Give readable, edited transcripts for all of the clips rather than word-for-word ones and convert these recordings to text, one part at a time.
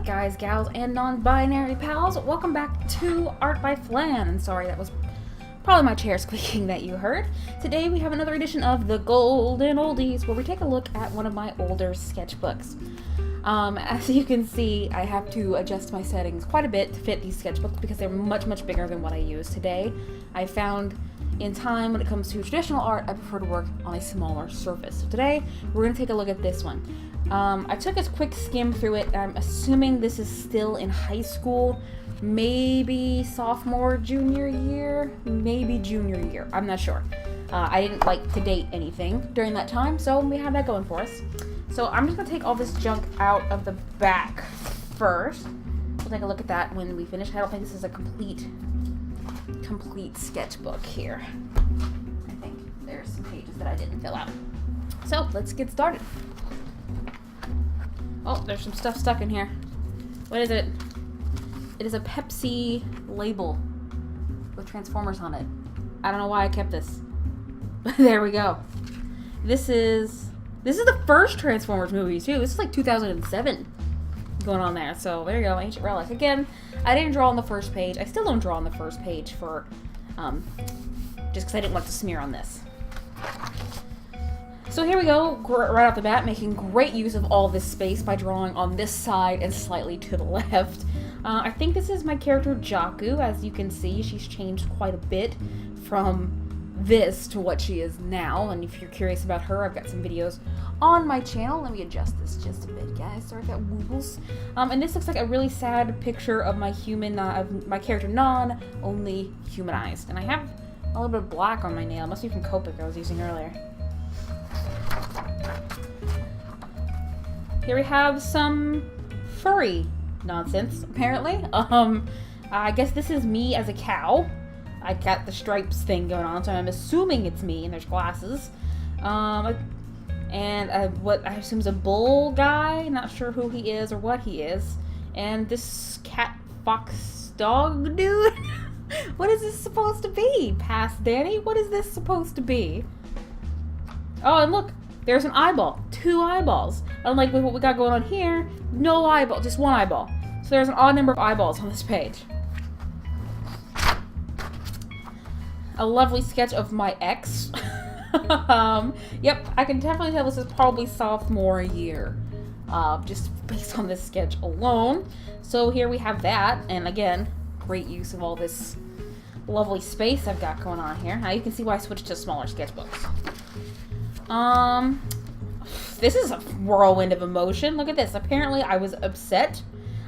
guys, gals, and non-binary pals? Welcome back to Art by Flan. And sorry, that was probably my chair squeaking that you heard. Today we have another edition of the Golden Oldies, where we take a look at one of my older sketchbooks. As you can see, I have to adjust my settings quite a bit to fit these sketchbooks because they're much bigger than what I use today. I found in time, when it comes to traditional art, I prefer to work on a smaller surface. So today, we're going to take a look at this one. I took a quick skim through it. I'm assuming this is still in high school, maybe sophomore, junior year, maybe junior year. I'm not sure. I didn't like to date anything during that time, so we have that going for us. So I'm just going to take all this junk out of the back first. We'll take a look at that when we finish. I don't think this is a complete sketchbook here. I think there's some pages that I didn't fill out. So let's get started. Oh, there's some stuff stuck in here. What is it? It is a Pepsi label with Transformers on it. I don't know why I kept this. But there we go. This is the first Transformers movie too. This is like 2007 going on there. So there you go, Ancient Relic. Again, I didn't draw on the first page. I still don't draw on the first page for just because I didn't want to smear on this. So here we go, right off the bat, making great use of all this space by drawing on this side and slightly to the left. I think this is my character Jaku. As you can see, she's changed quite a bit from this to what she is now. And if you're curious about her, I've got some videos on my channel. Let me adjust this just a bit, guys. Sorry, I've got wobbles. And this looks like a really sad picture of my my character Non, only humanized. And I have a little bit of black on my nail. It must be from Copic I was using earlier. Here we have some furry nonsense, apparently. I guess this is me as a cow. I got the stripes thing going on, so I'm assuming it's me, and there's glasses. And what I assume is a bull guy, not sure who he is or what he is. And this cat fox dog dude? What is this supposed to be? Past Danny? What is this supposed to be? Oh, and look, there's an eyeball. 2 eyeballs. Unlike with what we got going on here, no eyeball, just 1 eyeball. So there's an odd number of eyeballs on this page. A lovely sketch of my ex. Yep, I can definitely tell this is probably sophomore year, just based on this sketch alone. So here we have that, and again, great use of all this lovely space I've got going on here. Now you can see why I switched to smaller sketchbooks. This is a whirlwind of emotion. Look at this. Apparently I was upset.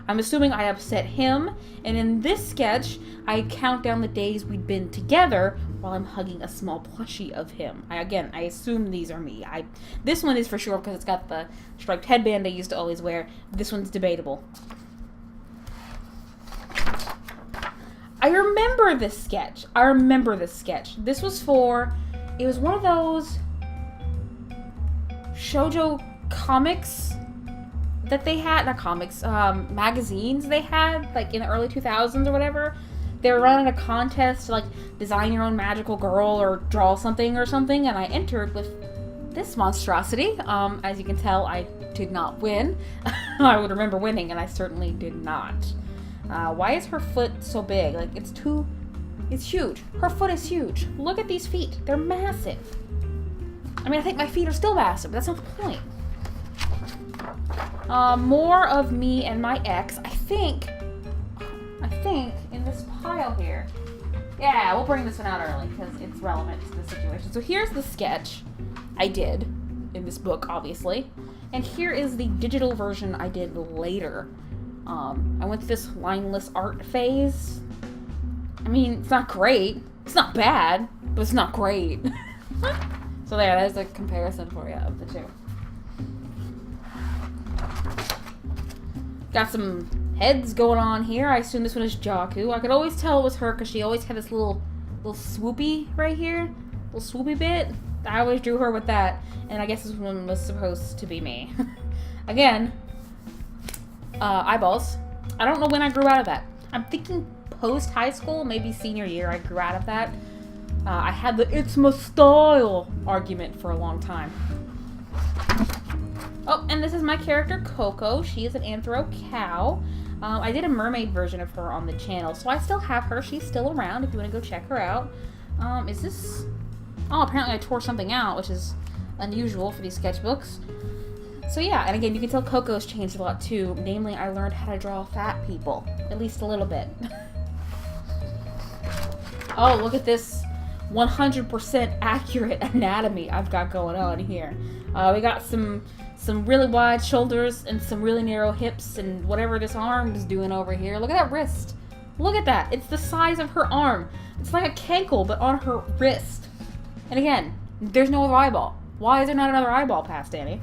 I'm assuming I upset him, and in this sketch, I count down the days we'd been together while I'm hugging a small plushie of him. I assume these are me. This one is for sure because it's got the striped headband I used to always wear. This one's debatable. I remember this sketch. This was it was one of those shoujo comics that they had, not comics, magazines they had, like in the early 2000s or whatever. They were running a contest to like design your own magical girl or draw something or something, and I entered with this monstrosity. As you can tell, I did not win. I would remember winning, and I certainly did not. Why is her foot so big? Like, it's huge. Her foot is huge. Look at these feet. They're massive. I mean, I think my feet are still massive, but that's not the point. More of me and my ex. I think in this pile here. Yeah, we'll bring this one out early because it's relevant to the situation. So here's the sketch I did in this book, obviously. And here is the digital version I did later. I went through this lineless art phase. I mean, it's not great. It's not bad, but it's not great. So there, there's a comparison for you of the two. Got some heads going on here. I assume this one is Jaku. I could always tell it was her because she always had this little swoopy right here. Little swoopy bit. I always drew her with that. And I guess this one was supposed to be me. Again, eyeballs. I don't know when I grew out of that. I'm thinking post-high school, maybe senior year, I grew out of that. I had the "it's my style" argument for a long time. Oh, and this is my character, Coco. She is an anthro cow. I did a mermaid version of her on the channel, so I still have her. She's still around if you want to go check her out. Is this... Oh, apparently I tore something out, which is unusual for these sketchbooks. So yeah, and again, you can tell Coco's changed a lot too. Namely, I learned how to draw fat people. At least a little bit. Oh, look at this 100% accurate anatomy I've got going on here. We got some really wide shoulders and some really narrow hips and whatever this arm is doing over here. Look at that wrist. Look at that. It's the size of her arm. It's like a cankle, but on her wrist. And again, there's no other eyeball. Why is there not another eyeball past Danny?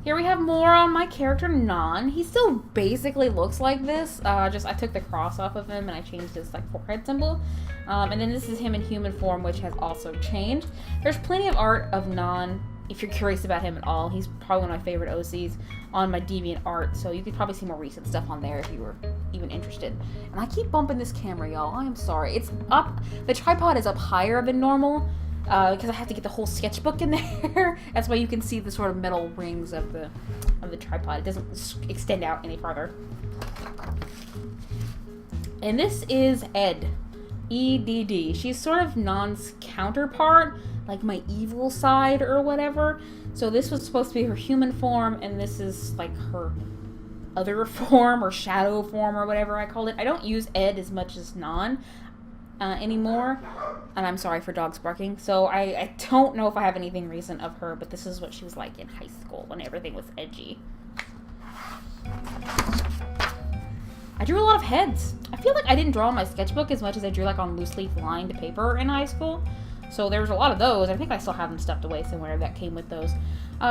Here we have more on my character, Non. He still basically looks like this. Just I took the cross off of him and I changed his like forehead symbol. And then this is him in human form, which has also changed. There's plenty of art of Non. If you're curious about him at all, he's probably one of my favorite OCs on my DeviantArt, so you could probably see more recent stuff on there if you were even interested. And I keep bumping this camera, y'all. I am sorry. It's up. The tripod is up higher than normal because I have to get the whole sketchbook in there. That's why you can see the sort of metal rings of the tripod. It doesn't extend out any farther. And this is Ed. EDD. She's sort of Non's counterpart, like my evil side or whatever. So this was supposed to be her human form, and this is like her other form or shadow form or whatever I called it. I don't use Ed as much as Non anymore, and I'm sorry for dogs barking. So I don't know if I have anything recent of her, but this is what she was like in high school when everything was edgy. I drew a lot of heads. I feel like I didn't draw on my sketchbook as much as I drew like on loose leaf lined paper in high school. So there's a lot of those. I think I still have them stuffed away somewhere that came with those.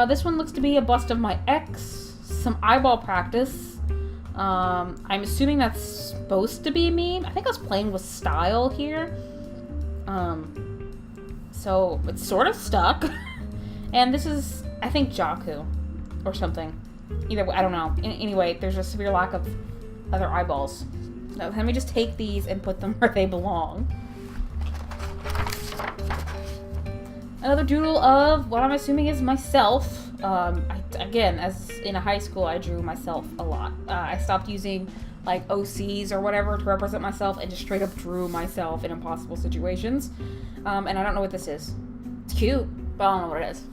This one looks to be a bust of my ex. Some eyeball practice. I'm assuming that's supposed to be me. I think I was playing with style here. So it's sort of stuck. And this is, I think, Jakku or something. Either way, I don't know. Anyway, there's a severe lack of other eyeballs. Now, let me just take these and put them where they belong. Another doodle of what I'm assuming is myself. Again, as in high school, I drew myself a lot. I stopped using like OCs or whatever to represent myself and just straight up drew myself in impossible situations. And I don't know what this is. It's cute, but I don't know what it is.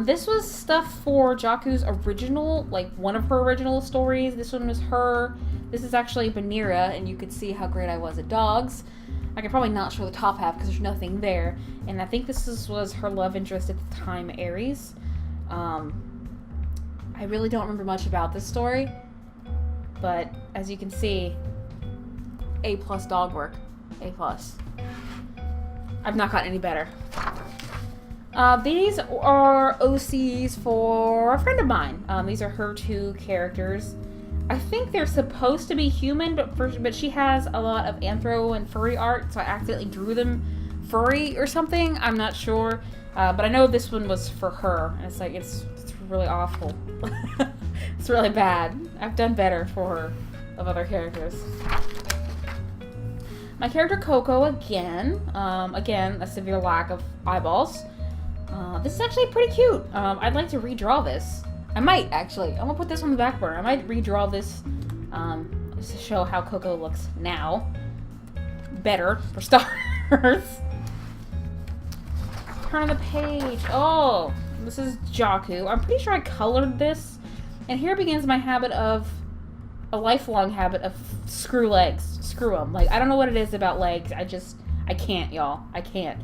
This was stuff for Jakku's original, like one of her original stories. This one was her. This is actually Banira, and you could see how great I was at dogs. I could probably not show the top half because there's nothing there. And I think this was her love interest at the time, Aries. I really don't remember much about this story. But as you can see, A+ dog work. A+. I've not gotten any better. These are OCs for a friend of mine. These are her two characters. I think they're supposed to be human, but she has a lot of anthro and furry art, so I accidentally drew them furry or something. I'm not sure, but I know this one was for her, and it's like it's really awful. It's really bad. I've done better for her of other characters. My character Coco again. Again, a severe lack of eyeballs. This is actually pretty cute. I'd like to redraw this. I might, actually. I'm gonna put this on the back burner. I might redraw this just to show how Coco looks now. Better, for starters. Turn on the page. Oh, this is Jakku. I'm pretty sure I colored this. And here begins my habit of, a lifelong habit of screw legs. Screw them. Like, I don't know what it is about legs. I can't, y'all. I can't.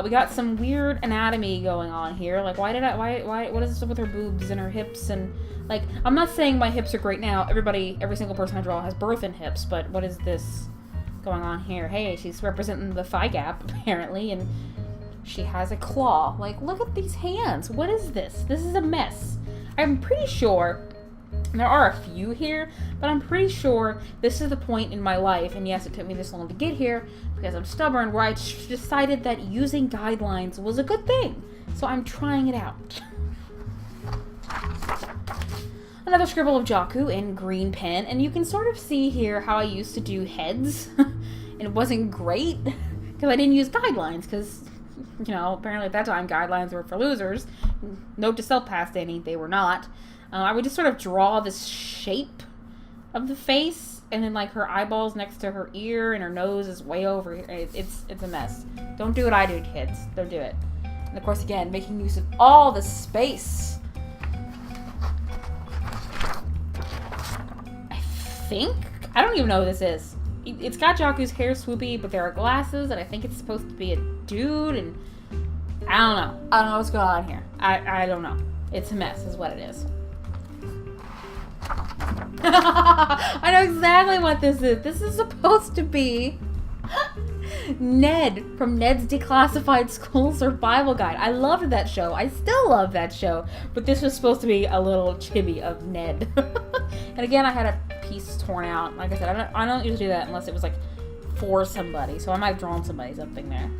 We got some weird anatomy going on here. Like, what is this up with her boobs and her hips? And, like, I'm not saying my hips are great now. Every single person I draw has birth-in hips, but what is this going on here? Hey, she's representing the thigh gap, apparently, and she has a claw. Like, look at these hands. What is this? This is a mess. I'm pretty sure, there are a few here, but I'm pretty sure this is the point in my life, and yes, it took me this long to get here, because I'm stubborn, where I decided that using guidelines was a good thing. So I'm trying it out. Another scribble of Jakku in green pen, and you can sort of see here how I used to do heads. And it wasn't great, because I didn't use guidelines, because You know, apparently at that time guidelines were for losers. Note to self, past Danny, they were not. I would just sort of draw this shape of the face, and then like her eyeballs next to her ear, and her nose is way over here. It's a mess. Don't do what I do, kids. Don't do it. And of course, again, making use of all the space. I don't even know who this is. It's got Jaku's hair swoopy, but there are glasses, and I think it's supposed to be a dude, and I don't know. I don't know what's going on here. I don't know. It's a mess is what it is. I know exactly what this is. This is supposed to be Ned from Ned's Declassified School Survival Guide. I loved that show. I still love that show. But this was supposed to be a little chibi of Ned. And again, I had a piece torn out. Like I said, I don't usually do that unless it was like for somebody. So I might have drawn somebody something there.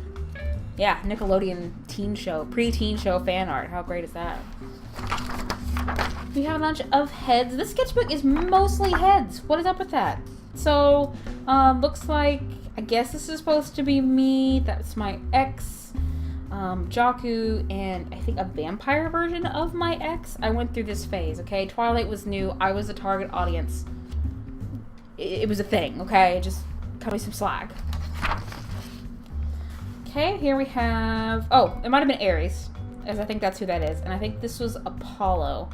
Yeah, Nickelodeon teen show, pre-teen show fan art. How great is that? We have a bunch of heads. This sketchbook is mostly heads. What is up with that? So, looks like, I guess this is supposed to be me. That's my ex, Jaku, and I think a vampire version of my ex. I went through this phase, okay? Twilight was new. I was the target audience. It was a thing, okay? Just cut me some slack. Okay, here we have... Oh, it might have been Ares, as I think that's who that is. And I think this was Apollo.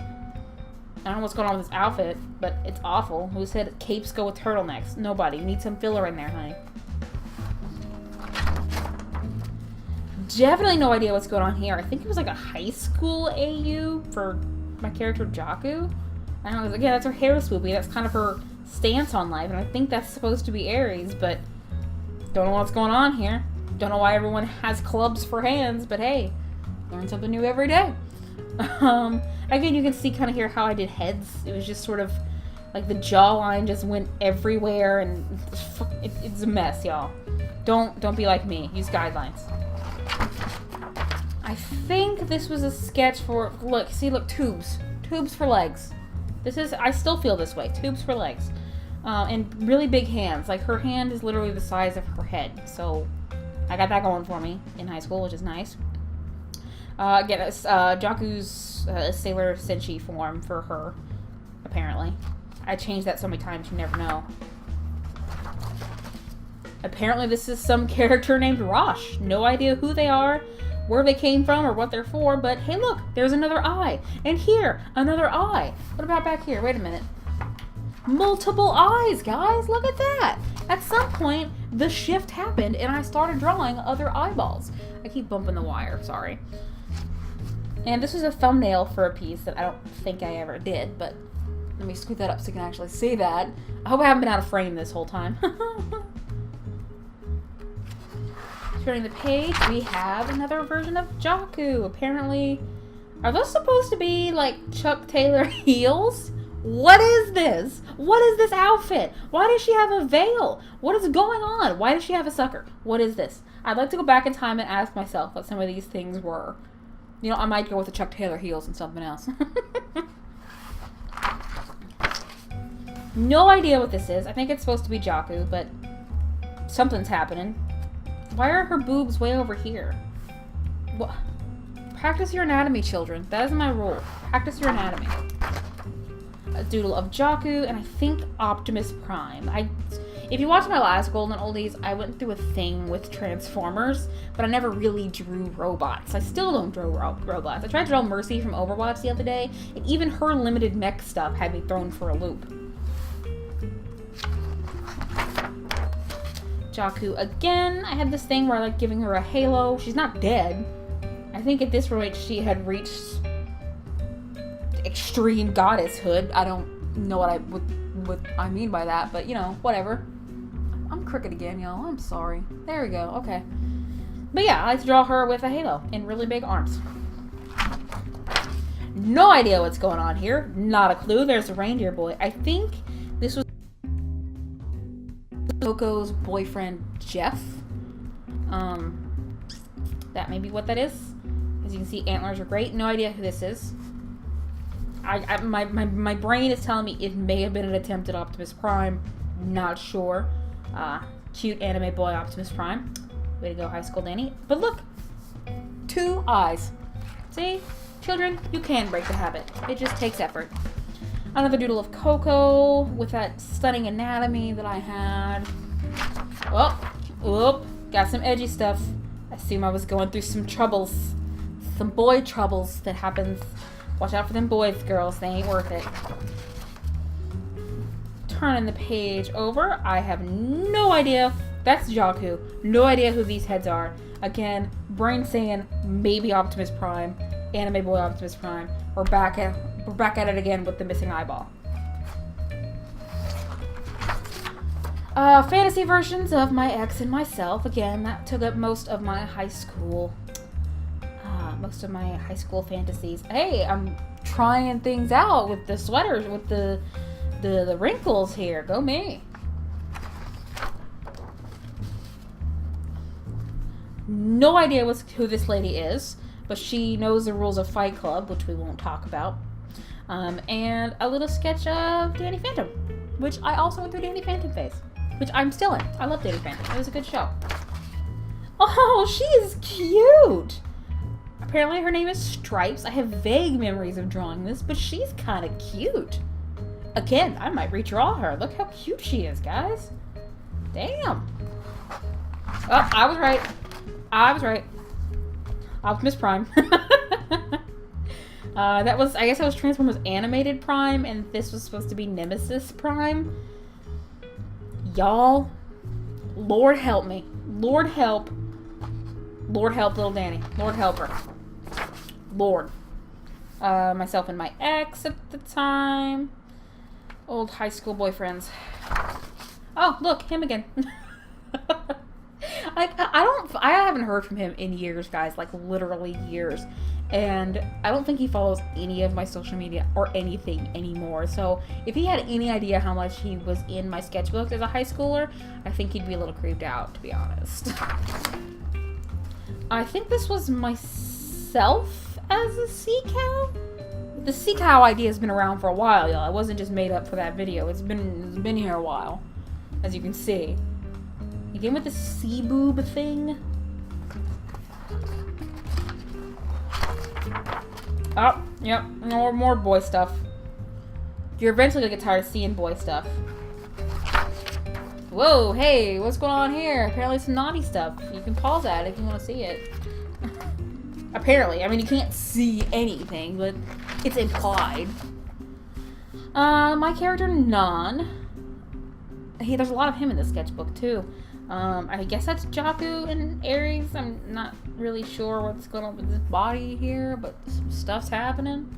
I don't know what's going on with this outfit, but it's awful. Who said capes go with turtlenecks? Nobody. You need some filler in there, honey. Definitely no idea what's going on here. I think it was like a high school AU for my character Jaku. I don't know. Yeah, that's her hair swoopy. That's kind of her stance on life, and I think that's supposed to be Aries, but don't know what's going on here. Don't know why everyone has clubs for hands, but hey, learn something new every day. Again, you can see kind of here how I did heads. It was just sort of like the jawline just went everywhere, and it's a mess, y'all. Don't be like me. Use guidelines. I think this was a sketch for, look, tubes for legs. I still feel this way. Tubes for legs, and really big hands. Like her hand is literally the size of her head. So I got that going for me in high school, which is nice. Again, it's Jaku's Sailor Senshi form for her, apparently. I changed that so many times, you never know. Apparently this is some character named Rosh. No idea who they are, where they came from, or what they're for, but hey look, there's another eye. And here, another eye. What about back here? Wait a minute. Multiple eyes, guys! Look at that! At some point, the shift happened, and I started drawing other eyeballs. I keep bumping the wire, sorry. And this was a thumbnail for a piece that I don't think I ever did, but let me scoot that up so you can actually see that. I hope I haven't been out of frame this whole time. Turning the page, we have another version of Jaku. Apparently, are those supposed to be like Chuck Taylor heels? What is this? What is this outfit? Why does she have a veil? What is going on? Why does she have a sucker? What is this? I'd like to go back in time and ask myself what some of these things were. You know, I might go with the Chuck Taylor heels and something else. No idea what this is. I think it's supposed to be Jaku, but something's happening. Why are her boobs way over here? What? Practice your anatomy, children. That is my rule. Practice your anatomy. A doodle of Jaku, and I think Optimus Prime. If you watched my last Golden Oldies, I went through a thing with Transformers, but I never really drew robots. I still don't draw robots. I tried to draw Mercy from Overwatch the other day, and even her limited mech stuff had me thrown for a loop. Jaku again. I had this thing where I like giving her a halo. She's not dead. I think at this rate she had reached extreme goddesshood. I don't know what I mean by that, but you know, whatever. I'm crooked again, y'all. I'm sorry. There we go. Okay. But yeah, I like to draw her with a halo and really big arms. No idea what's going on here. Not a clue. There's a reindeer boy. I think this was Coco's boyfriend, Jeff. That may be what that is. As you can see, antlers are great. No idea who this is. My brain is telling me it may have been an attempt at Optimus Prime. Not sure. Cute anime boy Optimus Prime. Way to go, high school Danny. But look, 2 eyes. See? Children, you can break the habit. It just takes effort. Another doodle of Coco with that stunning anatomy that I had. Oh, got some edgy stuff. I assume I was going through some troubles. Some boy troubles that happens. Watch out for them boys, girls. They ain't worth it. Turning the page over. I have no idea. That's Jakku. No idea who these heads are. Again, brain saying maybe Optimus Prime. Anime boy Optimus Prime. We're back at it again with the missing eyeball. Fantasy versions of my ex and myself. Again, that took up most of my high school. Most of my high school fantasies. Hey, I'm trying things out with the sweaters, with the wrinkles here. Go me. No idea who this lady is, but she knows the rules of Fight Club, which we won't talk about. And a little sketch of Danny Phantom, which I also went through Danny Phantom phase, which I'm still in. I love Danny Phantom. It was a good show. Oh, she is cute. Apparently her name is Stripes. I have vague memories of drawing this, but she's kind of cute. Again, I might redraw her. Look how cute she is, guys. Damn. Oh, I was right. Optimus Prime. I guess that was Transformers Animated Prime, and this was supposed to be Nemesis Prime. Y'all, Lord help me. Lord help little Danny. Lord help her. Lord. Myself and my ex at the time. Old high school boyfriends. Oh, look, him again. I haven't heard from him in years, guys, like literally years. And I don't think he follows any of my social media or anything anymore. So if he had any idea how much he was in my sketchbook as a high schooler, I think he'd be a little creeped out, to be honest. I think this was myself as a sea cow. The sea cow idea has been around for a while, y'all. It wasn't just made up for that video. It's been here a while, as you can see. Again with the sea boob thing. Oh, yep, more boy stuff. You're eventually gonna get tired of seeing boy stuff. Whoa, hey, what's going on here? Apparently some naughty stuff. You can pause that if you want to see it. Apparently, I mean, you can't see anything, but it's implied. My character, Non. Hey, there's a lot of him in this sketchbook, too. I guess that's Jakku and Ares. I'm not really sure what's going on with this body here, but some stuff's happening.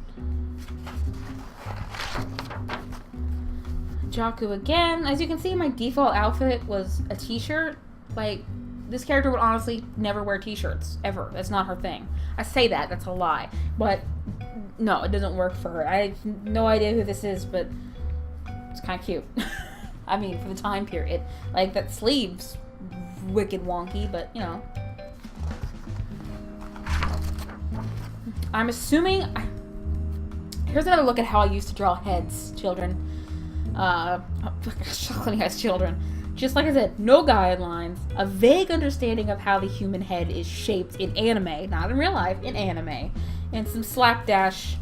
Jakku again. As you can see, my default outfit was a t-shirt. Like, this character would honestly never wear t-shirts, ever. That's not her thing. I say that's a lie. But, no, it doesn't work for her. I have no idea who this is, but it's kind of cute. I mean, for the time period. Like, that sleeve's wicked wonky, but, you know. I'm assuming... Here's another look at how I used to draw heads, children. Shocking as children. Just like I said, no guidelines, a vague understanding of how the human head is shaped in anime, not in real life, in anime, and some slapdash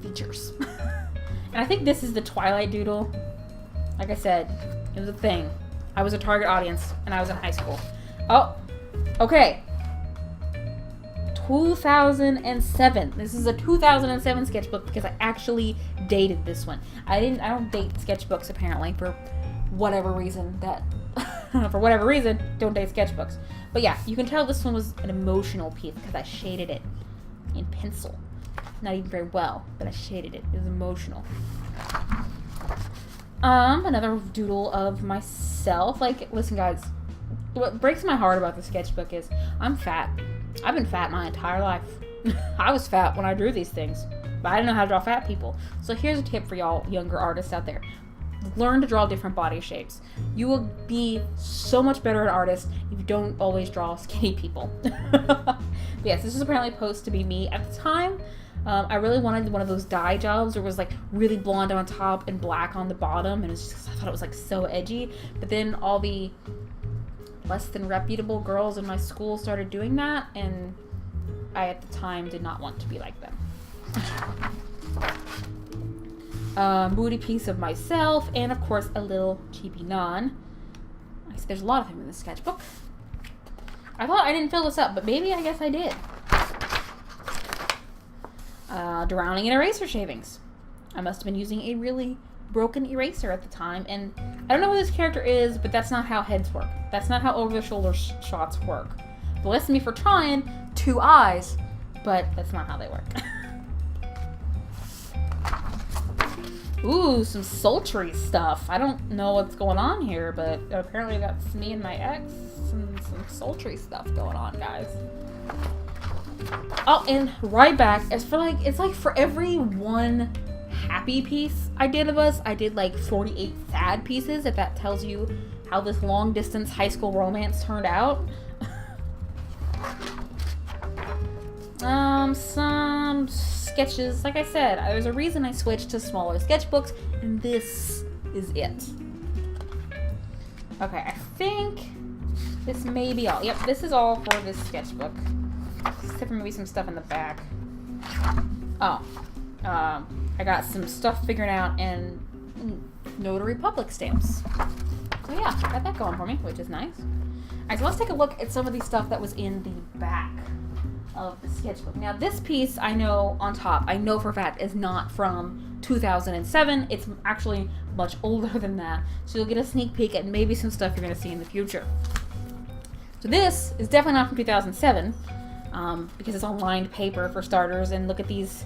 features. And I think this is the Twilight Doodle. Like I said, it was a thing. I was a target audience, and I was in high school. Oh, okay. 2007. This is a 2007 sketchbook because I actually dated this one. I don't date sketchbooks apparently for whatever reason don't date sketchbooks. But yeah, you can tell this one was an emotional piece because I shaded it in pencil. Not even very well, but I shaded it. It was emotional. Another doodle of myself. Like, listen guys, what breaks my heart about the sketchbook is I'm fat. I've been fat my entire life. I was fat when I drew these things, but I didn't know how to draw fat people. So here's a tip for y'all younger artists out there. Learn to draw different body shapes. You will be so much better an artist if you don't always draw skinny people. But yes, this is apparently supposed to be me. At the time, I really wanted one of those dye jobs where it was like really blonde on top and black on the bottom, and I thought it was like so edgy. But then all the less than reputable girls in my school started doing that, and I at the time did not want to be like them. Moody piece of myself, and of course a little chibi non. I see there's a lot of him in this sketchbook. I thought I didn't fill this up, but maybe I guess I did. Drowning in eraser shavings. I must have been using a really broken eraser at the time, and I don't know who this character is, but that's not how heads work. That's not how over-the-shoulder shots work. Bless me for trying, 2 eyes, but that's not how they work. Ooh, some sultry stuff. I don't know what's going on here, but apparently that's me and my ex, and some sultry stuff going on, guys. Oh, and right back, it's like for every one happy piece I did of us, I did like 48 sad pieces, if that tells you how this long distance high school romance turned out. Some sketches. Like I said, there's a reason I switched to smaller sketchbooks, and this is it. Okay, I think this may be all. Yep, this is all for this sketchbook. Except for maybe some stuff in the back. Oh. I got some stuff figured out and notary public stamps. So yeah, got that going for me, which is nice. Alright, so let's take a look at some of the stuff that was in the back of the sketchbook. Now this piece I know on top, I know for a fact is not from 2007. It's actually much older than that. So you'll get a sneak peek at maybe some stuff you're going to see in the future. So this is definitely not from 2007 because it's on lined paper for starters, and look at these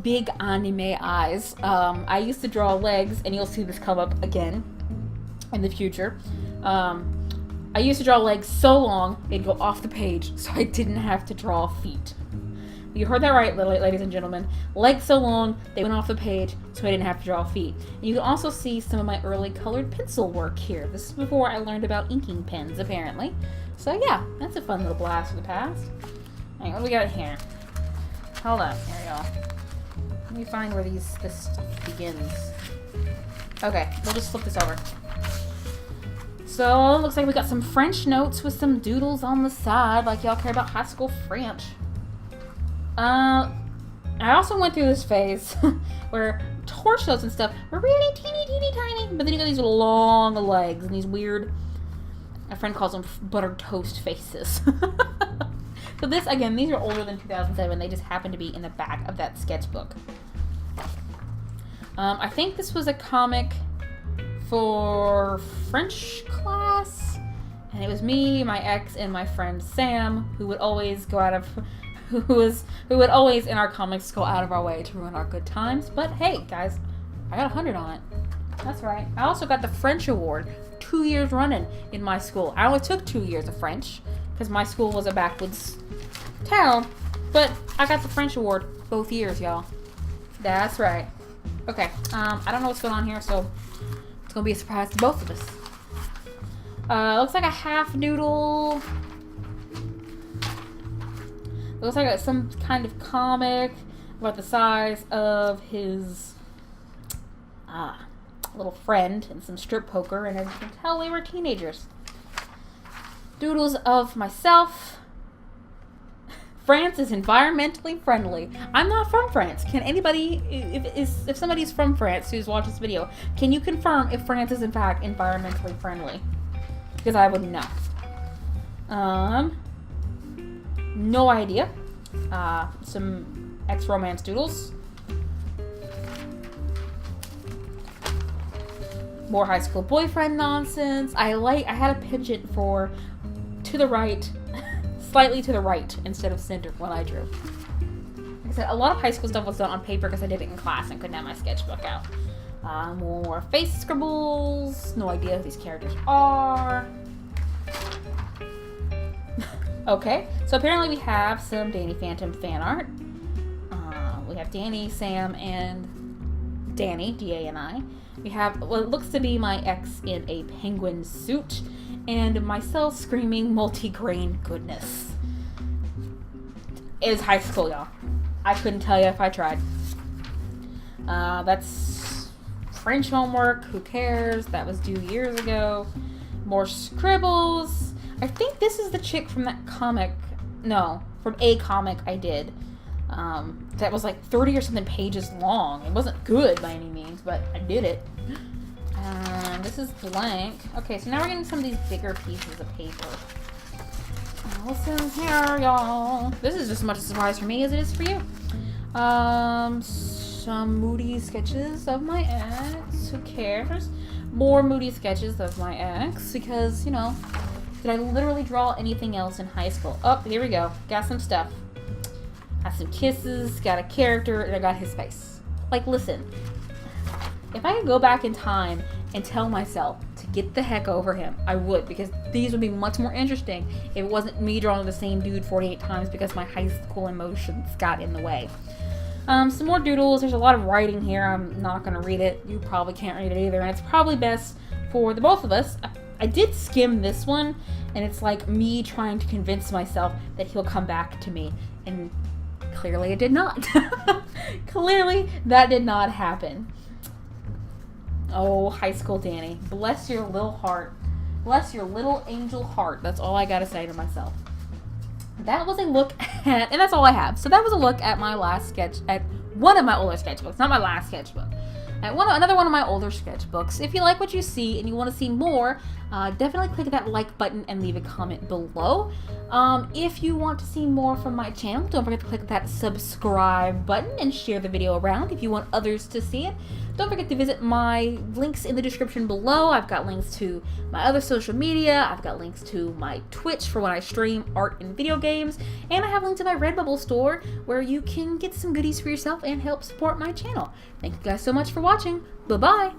big anime eyes. I used to draw legs, and you'll see this come up again in the future. I used to draw legs so long they'd go off the page, so I didn't have to draw feet. You heard that right, ladies and gentlemen. Legs so long they went off the page, so I didn't have to draw feet. And you can also see some of my early colored pencil work here. This is before I learned about inking pens, apparently. So yeah, that's a fun little blast from the past. Alright, what do we got here? Hold on, here we go. Let me find where this stuff begins. Okay, we'll just flip this over. So, looks like we got some French notes with some doodles on the side, like y'all care about high school French. I also went through this phase where torsos and stuff were really teeny tiny, but then you got these long legs and these weird, my friend calls them buttered toast faces. So this, again, these are older than 2007. They just happen to be in the back of that sketchbook. I think this was a comic for French class, and it was me, my ex, and my friend Sam, who would always go out of, who would always in our comics go out of our way to ruin our good times. But hey, guys, I got 100 on it. That's right. I also got the French award 2 years running in my school. I only took 2 years of French because my school was a backwoods town, but I got the French award both years, y'all. That's right. Okay, I don't know what's going on here, so it's gonna be a surprise to both of us. Looks like a half noodle. Looks like some kind of comic about the size of his little friend, and some strip poker, and as you can tell, they were teenagers. Doodles of myself. France is environmentally friendly. I'm not from France. Can anybody, if somebody's from France who's watched this video, can you confirm if France is in fact environmentally friendly? Because I wouldn't know. No idea. Some ex-romance doodles. More high school boyfriend nonsense. I had a penchant for to the right, slightly to the right instead of center when I drew. Like I said, a lot of high school stuff was done on paper because I did it in class and couldn't have my sketchbook out. More face scribbles. No idea who these characters are. Okay, so apparently we have some Danny Phantom fan art. We have Danny, Sam, and Danny, D-A-N-I. We have what looks to be my ex in a penguin suit, and myself screaming multi-grain goodness. It is high school, y'all. I couldn't tell you if I tried. That's French homework. Who cares? That was due years ago. More scribbles. I think this is the chick from that comic. No, from a comic I did. That was like 30 or something pages long. It wasn't good by any means, but I did it. This is blank. Okay, so now we're getting some of these bigger pieces of paper. Listen here, y'all. This is just as much a surprise for me as it is for you. Some moody sketches of my ex. Who cares? More moody sketches of my ex because, you know, did I literally draw anything else in high school? Oh, here we go. Got some stuff. Got some kisses, got a character, and I got his face. Like, listen. If I could go back in time and tell myself to get the heck over him, I would, because these would be much more interesting if it wasn't me drawing the same dude 48 times because my high school emotions got in the way. Some more doodles. There's a lot of writing here. I'm not going to read it. You probably can't read it either, and it's probably best for the both of us. I did skim this one, and it's like me trying to convince myself that he'll come back to me, and clearly it did not. Clearly that did not happen. Oh, high school Danny. Bless your little heart. Bless your little angel heart. That's all I gotta say to myself. That was a look at, and that's all I have. So that was a look at my last sketch, at one of my older sketchbooks. Not my last sketchbook. At another one of my older sketchbooks. If you like what you see and you want to see more, definitely click that like button and leave a comment below. If you want to see more from my channel, don't forget to click that subscribe button and share the video around if you want others to see it. Don't forget to visit my links in the description below. I've got links to my other social media. I've got links to my Twitch for when I stream art and video games. And I have links to my Redbubble store where you can get some goodies for yourself and help support my channel. Thank you guys so much for watching. Bye-bye.